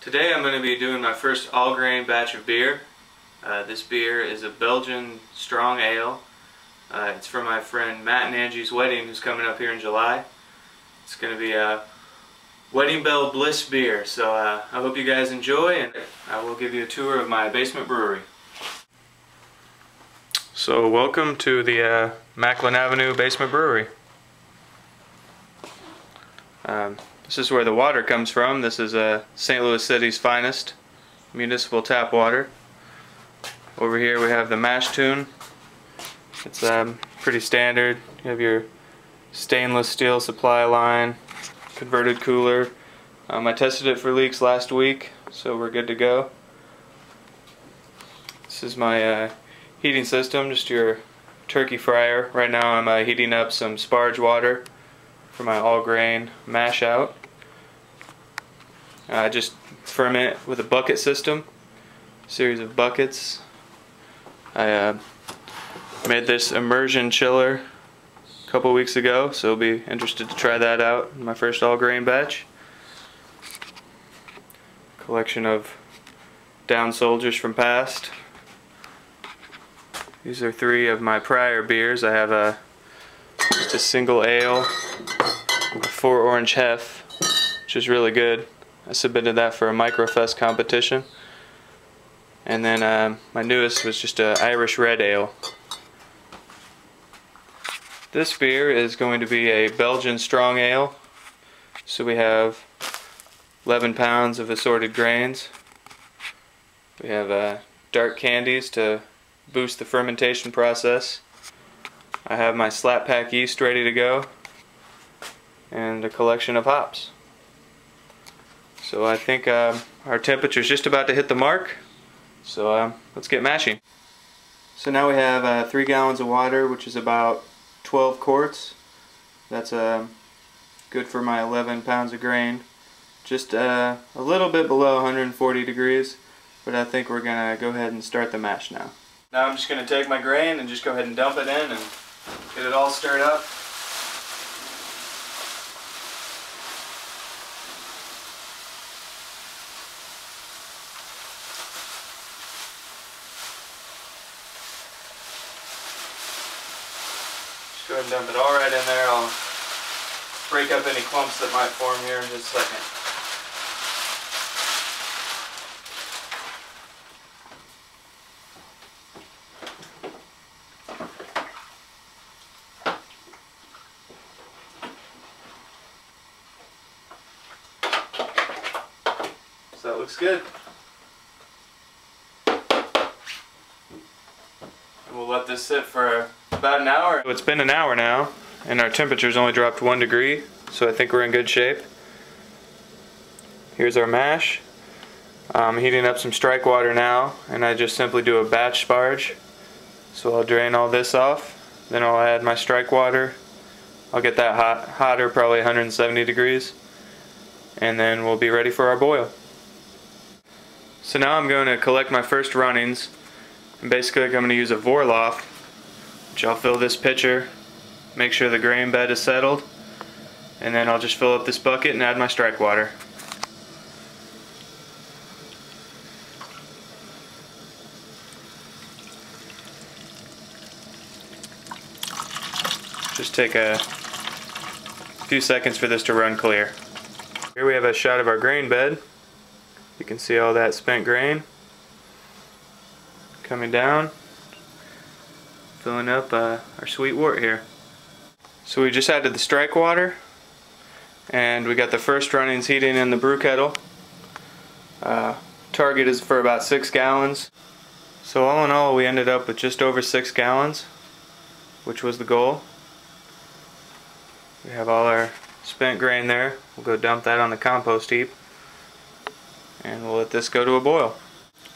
Today I'm going to be doing my first all-grain batch of beer. This beer is a Belgian strong ale. It's for my friend Matt and Angie's wedding, who's coming up here in July. It's going to be a Wedding Bell Bliss beer, so I hope you guys enjoy, and I will give you a tour of my basement brewery. So welcome to the Macklin Avenue Basement Brewery. This is where the water comes from. This is St. Louis City's finest municipal tap water. Over here we have the mash tun. It's pretty standard. You have your stainless steel supply line, converted cooler. I tested it for leaks last week, so we're good to go. This is my heating system, just your turkey fryer. Right now I'm heating up some sparge water for my all-grain mash out. I just ferment with a bucket system, series of buckets. I made this immersion chiller a couple weeks ago, so I'll be interested to try that out in my first all-grain batch. Collection of down soldiers from past. These are 3 of my prior beers. I have just a single ale, a 4 orange hef, which is really good. I submitted that for a Microfest competition. And then my newest was just an Irish red ale. This beer is going to be a Belgian strong ale. So we have 11 pounds of assorted grains. We have dark candies to boost the fermentation process. I have my slap pack yeast ready to go, and a collection of hops. So I think our temperature is just about to hit the mark, so let's get mashing. So now we have 3 gallons of water, which is about 12 quarts. That's good for my 11 pounds of grain. Just a little bit below 140 degrees, but I think we're going to go ahead and start the mash now. Now I'm just going to take my grain and just go ahead and dump it in and get it all stirred up. Just go ahead and dump it all right in there. I'll break up any clumps that might form here in just a second. So that looks good. And we'll let this sit for about an hour. It's been an hour now, and our temperature's only dropped 1 degree, so I think we're in good shape. Here's our mash. I'm heating up some strike water now, and I just simply do a batch sparge. So I'll drain all this off, then I'll add my strike water. I'll get that hotter, probably 170 degrees, and then we'll be ready for our boil. So now I'm going to collect my first runnings, and basically I'm going to use a Vorloff, which I'll fill this pitcher, make sure the grain bed is settled, and then I'll just fill up this bucket and add my strike water. Just take a few seconds for this to run clear. Here we have a shot of our grain bed. You can see all that spent grain coming down, filling up our sweet wort here. So we just added the strike water, and we got the first runnings heating in the brew kettle. Target is for about 6 gallons. So all in all, we ended up with just over 6 gallons, which was the goal. We have all our spent grain there. We'll go dump that on the compost heap, and we'll let this go to a boil.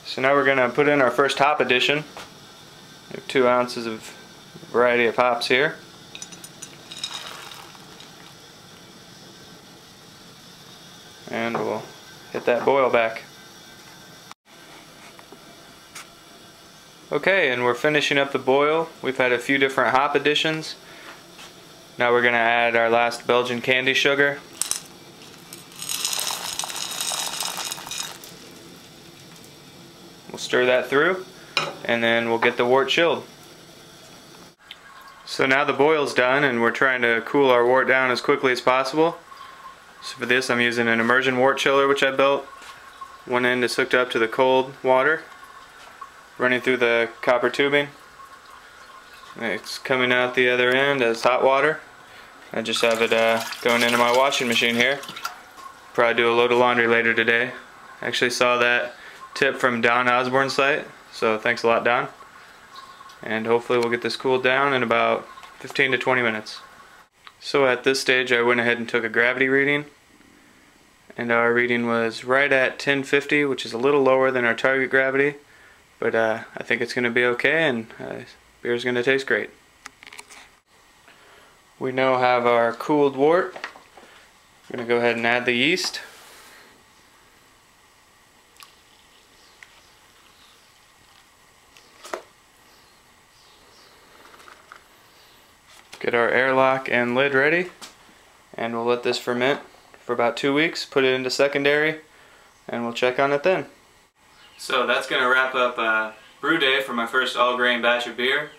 So now we're going to put in our first hop addition. We have 2 ounces of variety of hops here. And we'll hit that boil back. Okay, and we're finishing up the boil. We've had a few different hop additions. Now we're going to add our last Belgian candy sugar. stir that through, and then we'll get the wort chilled. So now the boil's done, and we're trying to cool our wort down as quickly as possible. So for this I'm using an immersion wort chiller which I built. One end is hooked up to the cold water, running through the copper tubing. It's coming out the other end as hot water. I just have it going into my washing machine here. Probably do a load of laundry later today. I actually saw that tip from Don Osborne's site, so thanks a lot, Don. And hopefully we'll get this cooled down in about 15 to 20 minutes. So at this stage I went ahead and took a gravity reading, and our reading was right at 1050, which is a little lower than our target gravity, but I think it's going to be okay, and beer's going to taste great. We now have our cooled wort. I'm going to go ahead and add the yeast. Get our airlock and lid ready, and we'll let this ferment for about 2 weeks, put it into secondary, and we'll check on it then. So that's going to wrap up brew day for my first all-grain batch of beer,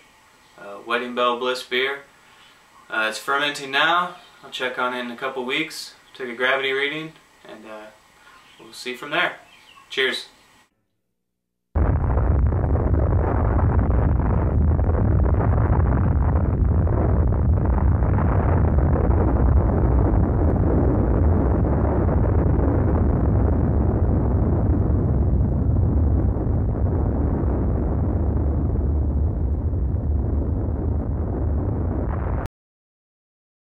Wedding Bell Bliss beer. It's fermenting now. I'll check on it in a couple weeks, take a gravity reading, and we'll see from there. Cheers.